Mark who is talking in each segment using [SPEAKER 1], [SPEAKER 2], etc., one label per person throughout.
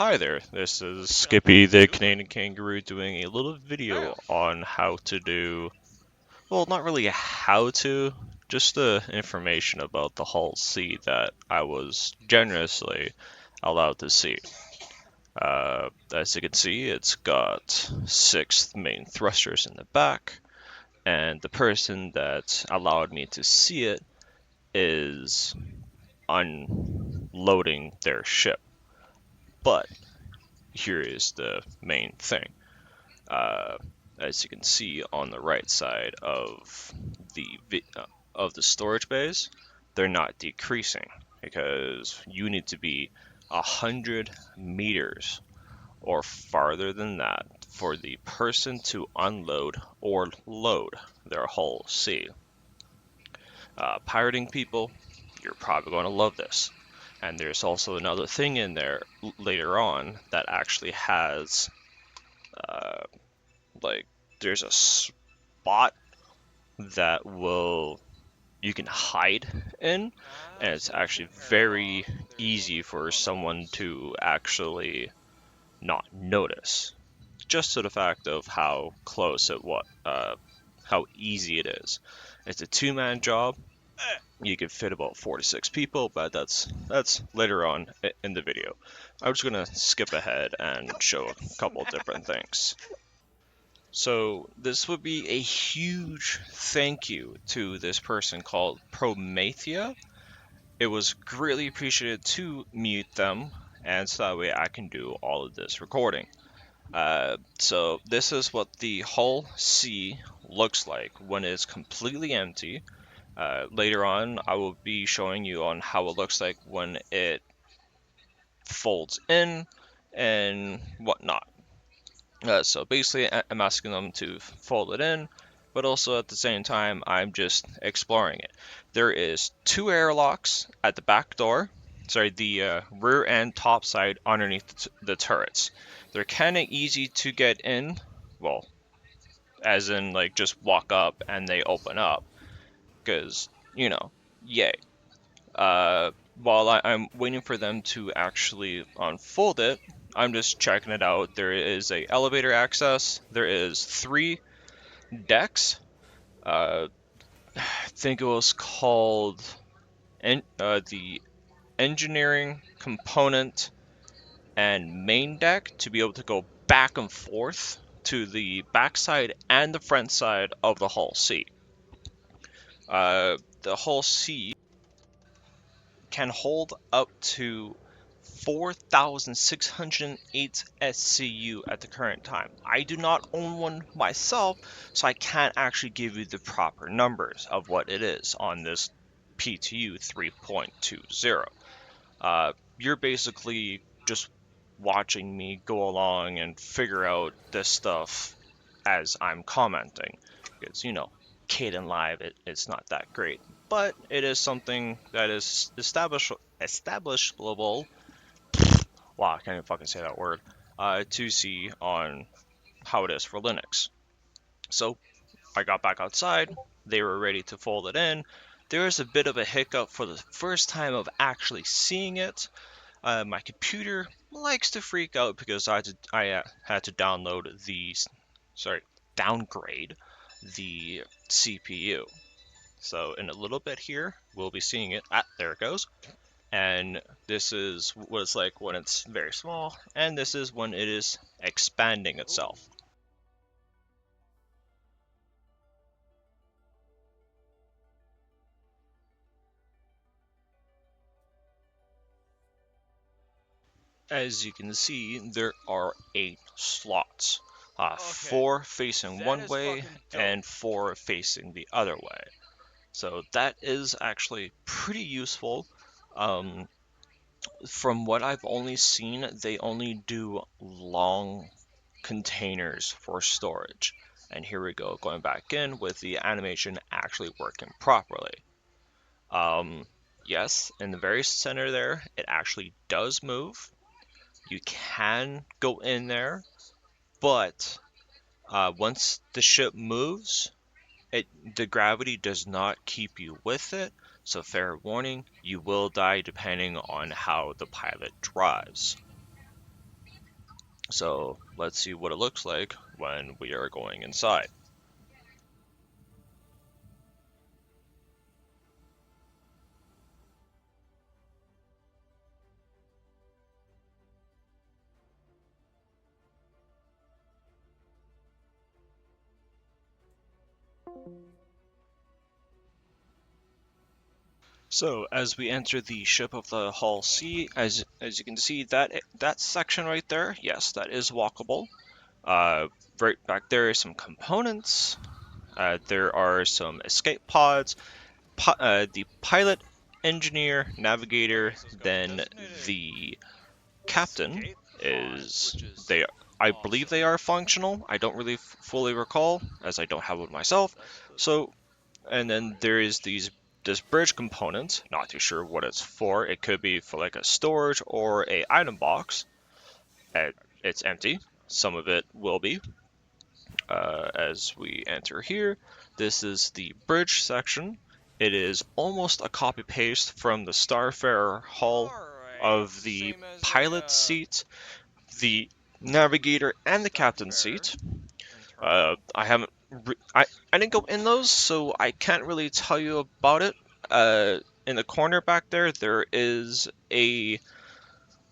[SPEAKER 1] Hi there, this is Skippy the Canadian Kangaroo doing a little video on how to do, well, not really how to, just the information about the Hull C that I was generously allowed to see. As you can see, it's got 6 main thrusters in the back, and the person that allowed me to see it is unloading their ship. But here is the main thing. Uh, as you can see on the right side of the storage bays, they're not decreasing because you need to be 100 meters or farther than that for the person to unload or load their Hull C. Pirating people, you're probably going to love this. And there's also another thing in there later on that actually has uh, like there's a spot that will you can hide in, and it's actually very easy for someone to actually not notice, just to the fact of how close it what how easy it is. It's a two-man job. You can fit about 4 to 6 people, but that's later on in the video. I'm just gonna skip ahead and show a couple different things. So this would be a huge thank you to this person called Promathia. It was greatly appreciated to mute them, and so that way I can do all of this recording. So this is what the Hull C looks like when it's completely empty. Later on, I will be showing you on how it looks like when it folds in and whatnot. So basically, I'm asking them to fold it in, but also at the same time, I'm just exploring it. There is 2 airlocks at the back door, sorry, the rear and top side underneath the turrets. They're kind of easy to get in, well, as in like just walk up and they open up, because, yay. While I'm waiting for them to actually unfold it, I'm just checking it out. There is a elevator access. There is 3 decks. I think it was called the engineering component and main deck to be able to go back and forth to the backside and the front side of the Hull C. The Hull C can hold up to 4,608 SCU at the current time. I do not own one myself, so I can't actually give you the proper numbers of what it is on this PTU 3.20. You're basically just watching me go along and figure out this stuff as I'm commenting. Because, Caden Live, it's not that great. But it is something that is establishable. Wow, I can't even fucking say that word. To see on how it is for Linux. So I got back outside. They were ready to fold it in. There was a bit of a hiccup for the first time of actually seeing it. My computer likes to freak out because I had to downgrade the CPU. So in a little bit here, we'll be seeing it. There it goes. And this is what it's like when it's very small, and this is when it is expanding itself. As you can see, there are 8 slots. 4 facing one way and 4 facing the other way. So that is actually pretty useful. Um, from what I've only seen, they only do long containers for storage. And here we go, going back in with the animation actually working properly. Yes, in the very center there, it actually does move. You can go in there, but once the ship moves, the gravity does not keep you with it. So fair warning, you will die depending on how the pilot drives. So let's see what it looks like when we are going inside. So as we enter the ship of the Hull C, as you can see, that section right there, yes, that is walkable. Uh, right back there are some components. There are some escape pods. The pilot, engineer, navigator, then the captain is they. I believe they are functional. I don't really fully recall, as I don't have one myself. So and then there is this bridge component. Not too sure what it's for. It could be for like a storage or a item box. It's empty. Some of it will be. As we enter here, this is the bridge section. It is almost a copy paste from the Starfarer hull of the pilot seat, the navigator, and the captain seat. I haven't. I didn't go in those, so I can't really tell you about it. In the corner back there, there is a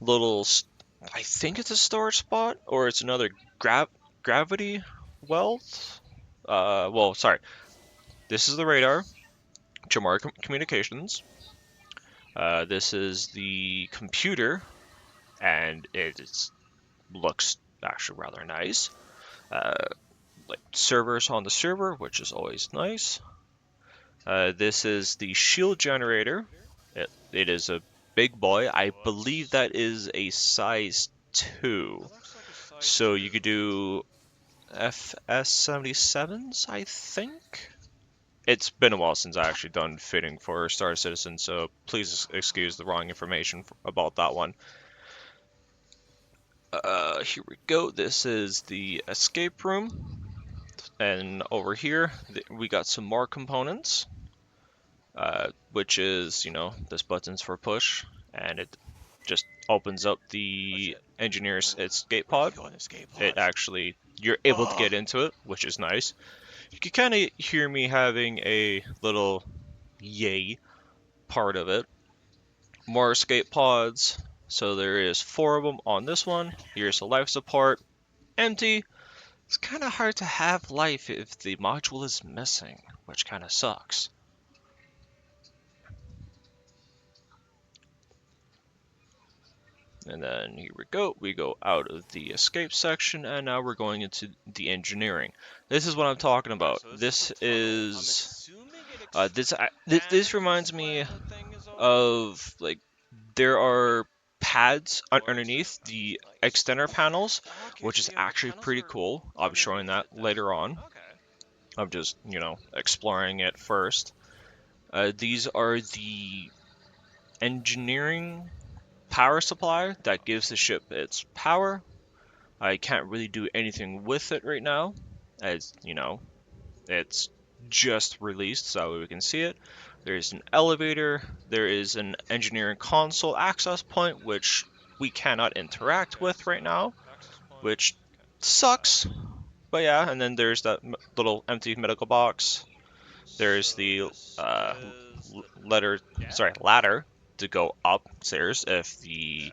[SPEAKER 1] little. I think it's a storage spot, or it's another gravity well. Well, sorry. This is the radar, Jamar Communications. This is the computer, and looks actually rather nice. Uh, like servers on the server, which is always nice. This is the shield generator. It is a big boy. I believe that is a size 2. So you could do FS-77s, I think? It's been a while since I actually done fitting for Star Citizen, so please excuse the wrong information about that one. Here we go. This is the escape room. And over here, we got some more components. Which is, this button's for push, and it just opens up the engineer's escape pod. It actually, you're able to get into it, which is nice. You can kind of hear me having a little yay part of it. More escape pods. So there is 4 of them on this one. Here's the life support. Empty. It's kind of hard to have life if the module is missing, which kind of sucks. And then here we go out of the escape section, and now we're going into the engineering. This is what I'm talking about. This is this reminds me of like there are pads underneath the extender panels, which is actually pretty cool. I'll be showing that later on. I'm just exploring it first. These are the engineering power supply that gives the ship its power. I can't really do anything with it right now, as it's just released, so we can see it. There's an elevator, there is an engineering console access point, which we cannot interact with right now, which sucks. But yeah, and then there's that little empty medical box. There's the ladder to go upstairs if the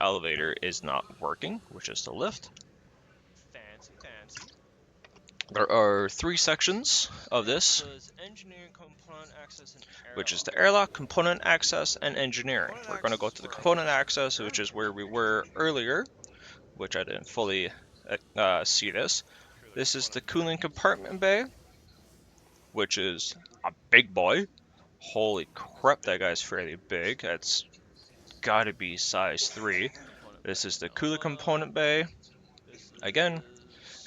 [SPEAKER 1] elevator is not working, which is the lift. There are 3 sections of this, which is the airlock, component access, and engineering. We're going to go to the component access, which is where we were earlier, which I didn't fully see this. This is the cooling compartment bay, which is a big boy. Holy crap, that guy's fairly big. That's gotta be size 3. This is the cooler component bay, again.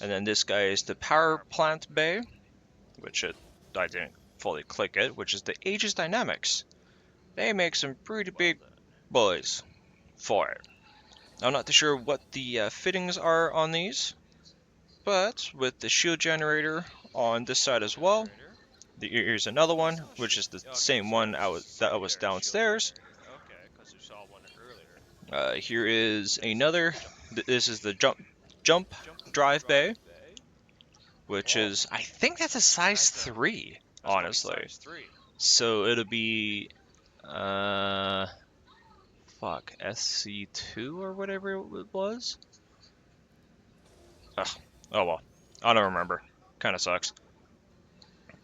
[SPEAKER 1] And then this guy is the power plant bay, which I didn't fully click it, which is the Aegis Dynamics. They make some pretty big boys for it. I'm not too sure what the fittings are on these, but with the shield generator on this side as well. Here's another one, which is the same one that was downstairs. Here is another. This is the jump drive bay, which is, I think that's a size 3, honestly. So it'll be uh fuck, SC2 or whatever it was. Ugh. Oh well, I don't remember. Kind of sucks.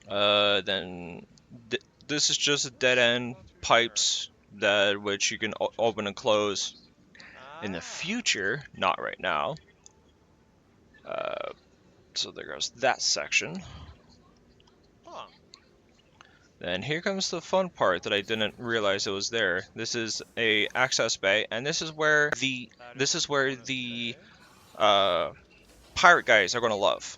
[SPEAKER 1] Then this is just dead end pipes that which you can open and close in the future, not right now. Uh, so there goes that section. Then here comes the fun part that I didn't realize it was there. This is a access bay, and this is where the pirate guys are gonna love.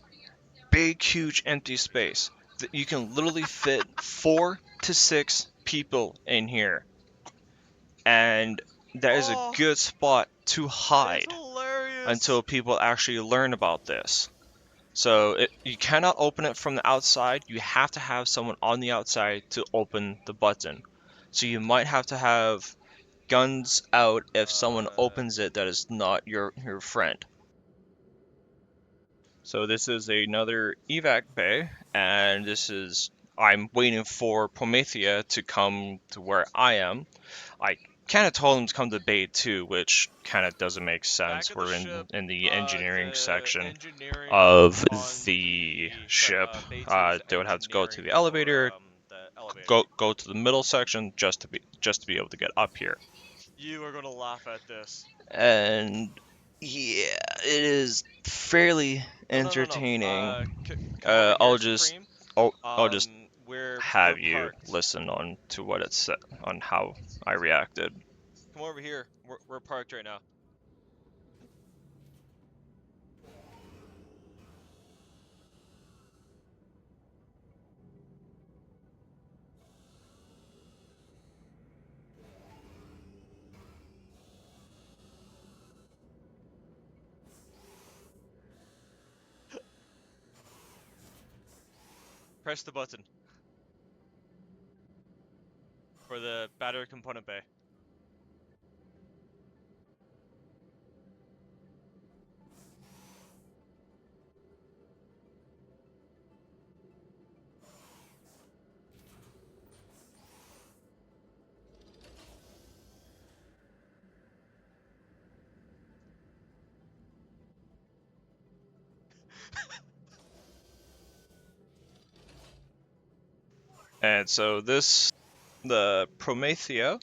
[SPEAKER 1] Big, huge, empty space. You can literally fit 4 to 6 people in here, and that is a good spot to hide until people actually learn about this. So you cannot open it from the outside. You have to have someone on the outside to open the button. So you might have to have guns out if someone opens it that is not your friend. So this is another evac bay, and I'm waiting for Promathia to come to where I am. I kind of told him to come to bay 2, which kind of doesn't make sense. We're in the engineering section of the ship. They would have to go to the elevator, go to the middle section just to be able to get up here.
[SPEAKER 2] You are gonna laugh at this.
[SPEAKER 1] And yeah, it is fairly entertaining.
[SPEAKER 2] Come over
[SPEAKER 1] I'll
[SPEAKER 2] here,
[SPEAKER 1] just
[SPEAKER 2] Supreme.
[SPEAKER 1] I'll just
[SPEAKER 2] We're
[SPEAKER 1] have you
[SPEAKER 2] parked.
[SPEAKER 1] listen on to what it said on how I reacted.
[SPEAKER 2] Come over here. We're parked right now. Press the button for the battery component bay.
[SPEAKER 1] And so the Promathia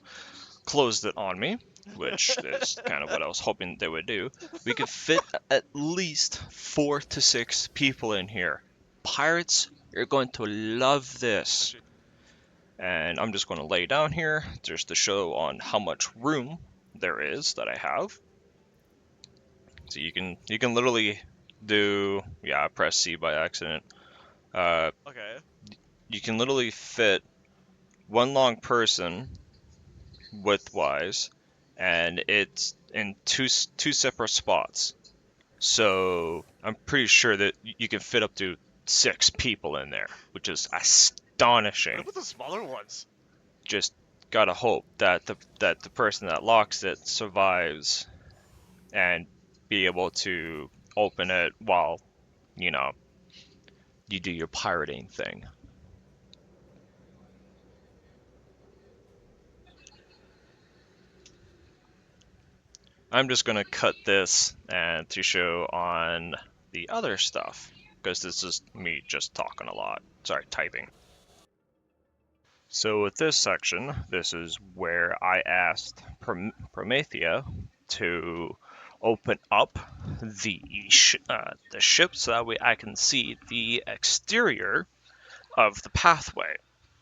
[SPEAKER 1] closed it on me, which is kind of what I was hoping they would do. We could fit at least 4 to 6 people in here. Pirates, you're going to love this. And I'm just going to lay down here just to show on how much room there is that I have. So you can literally do, yeah, I pressed C by accident.
[SPEAKER 2] Okay.
[SPEAKER 1] You can literally fit one long person widthwise, and it's in two separate spots. So I'm pretty sure that you can fit up to 6 people in there, which is astonishing.
[SPEAKER 2] What about the smaller ones?
[SPEAKER 1] Just gotta hope that the person that locks it survives and be able to open it while you know you do your pirating thing. I'm just gonna cut this and to show on the other stuff because this is me just talking a lot. Sorry, typing. So with this section, this is where I asked Promathia to open up the ship so that way I can see the exterior of the pathway.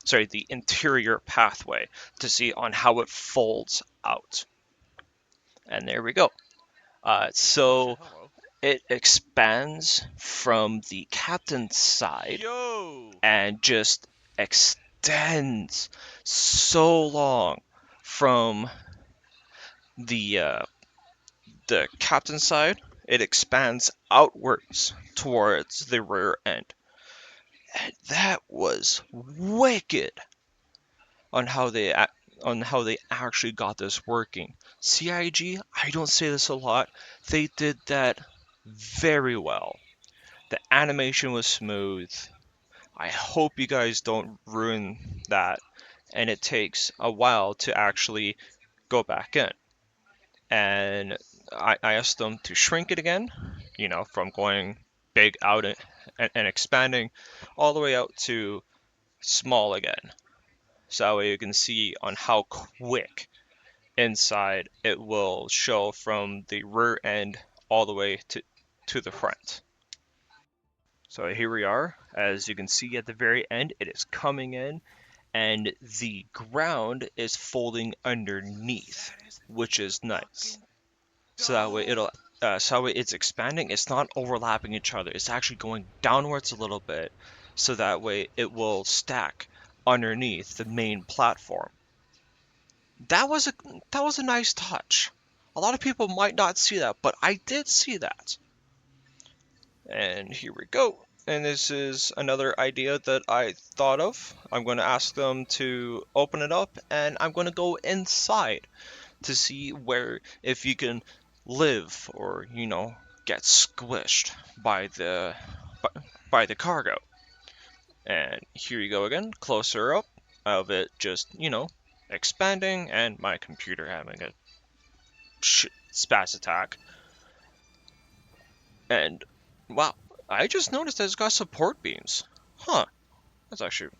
[SPEAKER 1] Sorry, the interior pathway to see on how it folds out. And there we go. So it expands from the captain's side
[SPEAKER 2] Yo!
[SPEAKER 1] and just extends so long from the the captain's side. It expands outwards towards the rear end. And that was wicked on on how they actually got this working. CIG, I don't say this a lot, they did that very well. The animation was smooth. I hope you guys don't ruin that, and it takes a while to actually go back in. And I asked them to shrink it again, from going big out and expanding all the way out to small again. So that way you can see on how quick inside it will show from the rear end all the way to the front. So here we are. As you can see at the very end, it is coming in and the ground is folding underneath, which is nice. So that way it's expanding. It's not overlapping each other. It's actually going downwards a little bit, so that way it will stack underneath the main platform. That was a that was a nice touch. A lot of people might not see that, but I did see that. And here we go. And this is another idea that I thought of. I'm going to ask them to open it up, and I'm going to go inside to see where if you can live or get squished by the cargo. And here you go again, closer up of it, just expanding, and my computer having a spaz attack. And wow, I just noticed that it's got support beams. Huh, that's actually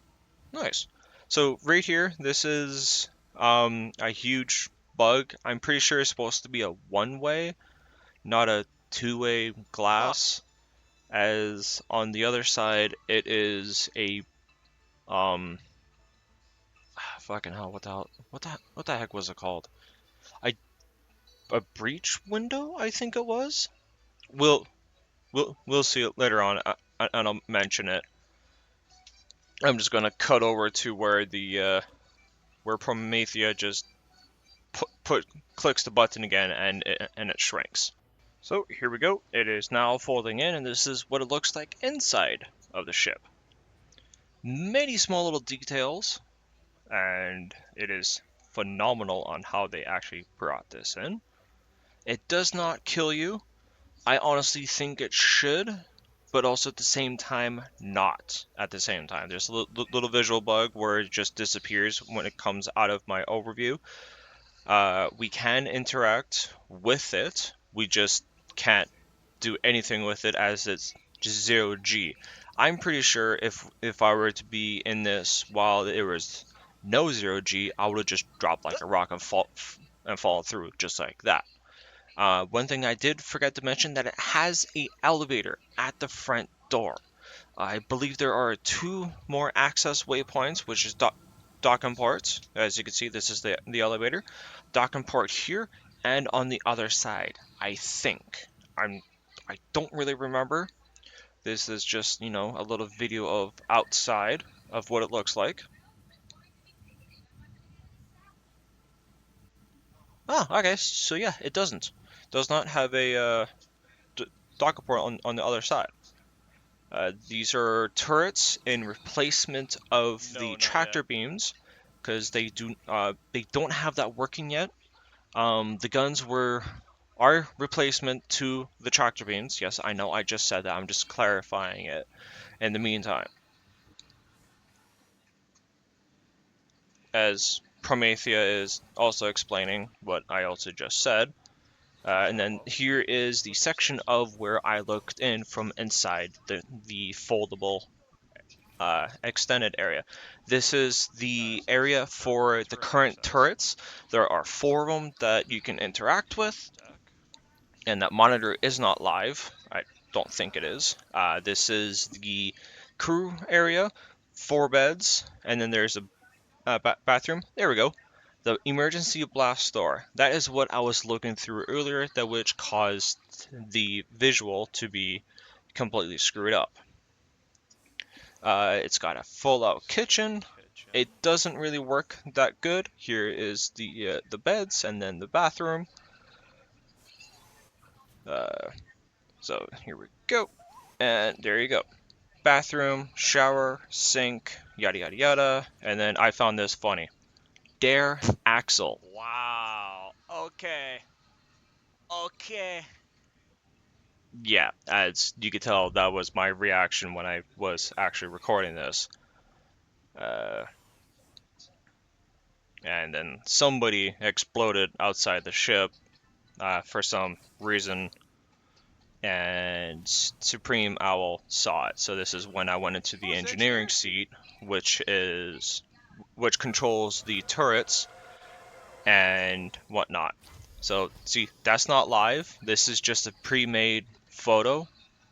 [SPEAKER 1] nice. So right here, this is a huge bug. I'm pretty sure it's supposed to be a one-way, not a two-way
[SPEAKER 2] Huh.
[SPEAKER 1] glass. As on the other side, it is a fucking hell, what the heck was it called? A a breach window, I think it was. We'll we'll see it later on, and I'll mention it. I'm just gonna cut over to where the where Promathia just clicks the button again, and it shrinks. So here we go. It is now folding in, and this is what it looks like inside of the ship. Many small little details, and it is phenomenal on how they actually brought this in. It does not kill you. I honestly think it should, but also at the same time, not at the same time. There's a little visual bug where it just disappears when it comes out of my overview. We can interact with it. We just can't do anything with it as it's just 0G. I'm pretty sure if I were to be in this while there was no 0G, I would have just dropped like a rock and fall through just like that. One thing I did forget to mention that it has a elevator at the front door. I believe there are two more access waypoints, which is dock and ports. As you can see, this is the elevator. Dock and port here and on the other side, I think. I don't really remember. This is just, a little video of outside of what it looks like. Oh, okay, so yeah, it doesn't. Does not have a dock and port on the other side. These are turrets in replacement of
[SPEAKER 2] No,
[SPEAKER 1] the
[SPEAKER 2] not yet.
[SPEAKER 1] tractor beams because they don't have that working yet. The guns are replacement to the tractor beams. Yes, I know I just said that. I'm just clarifying it in the meantime. As Promathia is also explaining what I also just said. And then here is the section of where I looked in from inside the foldable extended area. This is the
[SPEAKER 2] Nice, nice.
[SPEAKER 1] area for the
[SPEAKER 2] Turret makes
[SPEAKER 1] current
[SPEAKER 2] sense.
[SPEAKER 1] turrets. There are four of them that you can interact with,
[SPEAKER 2] Attack.
[SPEAKER 1] and that monitor is not live. I don't think it is. This is the crew area, four beds, and then there's a bathroom. There we go. The emergency blast door. That is what I was looking through earlier, that which caused the visual to be completely screwed up. It's got a full-out kitchen. It
[SPEAKER 2] Kitchen.
[SPEAKER 1] doesn't really work that good. Here is the beds and then the bathroom. Uh, so here we go, and there you go. Bathroom, shower, sink, yada yada yada. And then I found this funny. dare axle.
[SPEAKER 2] Wow. Okay. Okay.
[SPEAKER 1] Yeah, as you could tell, that was my reaction when I was actually recording this. Uh, and then somebody exploded outside the ship for some reason, and Supreme Owl saw it. So this is when I went into
[SPEAKER 2] Oh,
[SPEAKER 1] the
[SPEAKER 2] it's the
[SPEAKER 1] engineering
[SPEAKER 2] engineering seat.
[SPEAKER 1] seat, which controls the turrets and whatnot. So see, that's not live. This is just a pre-made photo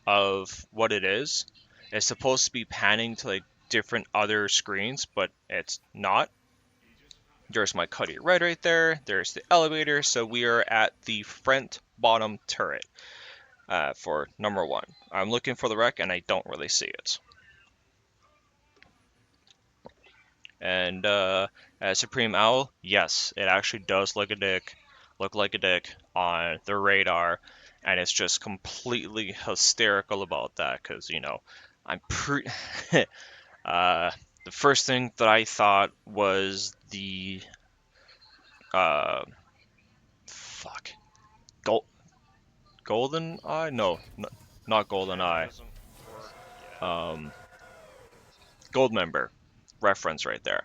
[SPEAKER 1] of what it is. It's supposed to be panning to like different other screens, but it's not. There's my Cuddy Red right there. There's the elevator. So we are at the front bottom turret for number one. I'm looking for the wreck and I don't really see it. And Supreme Owl, yes, it actually does look like a dick on the radar, and it's just completely hysterical about that because I'm pretty. uh, the first thing that I thought was the uh, fuck, gold, golden eye? No, not golden
[SPEAKER 2] Okay,
[SPEAKER 1] eye.
[SPEAKER 2] doesn't work yet.
[SPEAKER 1] Um, gold member reference right there.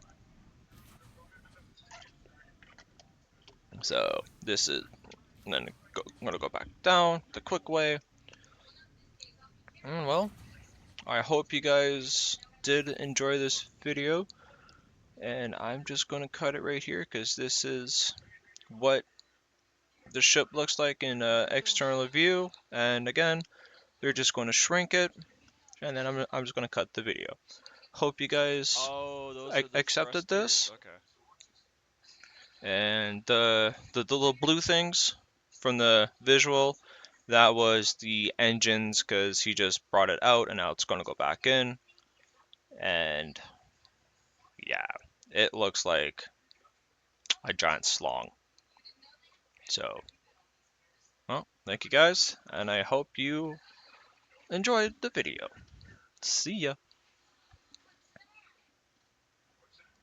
[SPEAKER 1] So this is, and then I'm gonna go back down the quick way. Well, I hope you guys did enjoy this video, and I'm just gonna cut it right here because this is what the ship looks like in external view. And again, they're just going to shrink it, and then I'm just gonna cut the video. Hope you guys
[SPEAKER 2] Oh, those are the
[SPEAKER 1] accepted
[SPEAKER 2] thrusters.
[SPEAKER 1] this,
[SPEAKER 2] Okay.
[SPEAKER 1] and the little blue things from the visual. That was the engines because he just brought it out and now it's going to go back in. And yeah, it looks like a giant slong. So, well, thank you guys, and I hope you enjoyed the video. See ya.